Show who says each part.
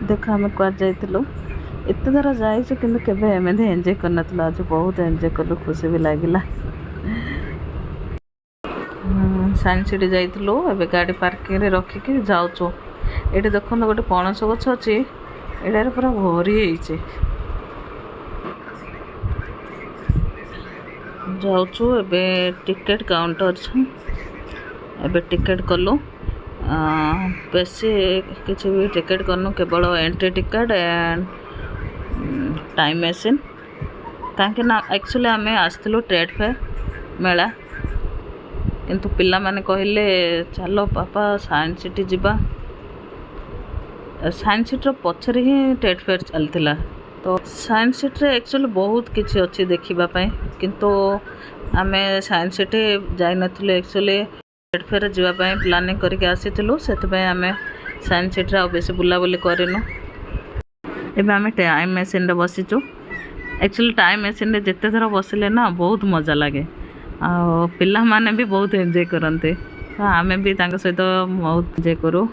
Speaker 1: देख आम कुआड जाइलु एत थर जाइछु कि एमती एंजॉय करन आज बहुत एंजॉय कलु खुशी भी लगिला। साइंस सिटी जाइलु ए गाड़ी पार्किंग रखिकी जाऊँ ये देखो गोटे पणस गछ अच्छी एटार पूरा भरी जाऊँ ए टिकेट काउंटर एबे टिकेट कलु बेसी किसी भी टिकेट करनु केवल entry ticket and time machine कहीं एक्चुअली आम आसलु ट्रेड फेयर मेला किंतु पिला माने कहले चलो पापा साइंस सिटी जीवा साइंस सिटी पछरे ही ट्रेड फेयर चलता तो साइंस सिटी एक्चुअली बहुत किसी अच्छी देखापी किंतु आम साइंस सिटी जाई नथिलु एक्चुअली ट्रेड फेयर जीवाई प्लानिंग करके आसीलु से आम साइंस सिटी आ बेसी बुलाबुली करूँ। एबे आम टाइम मशीन रे बसीचु एक्चुअली टाइम मशीन रे जिते थर बसिले ना बहुत मजा लगे आ पिला माने भी बहुत एंजॉय करते आमे भी सहित बहुत एंजॉय करूँ।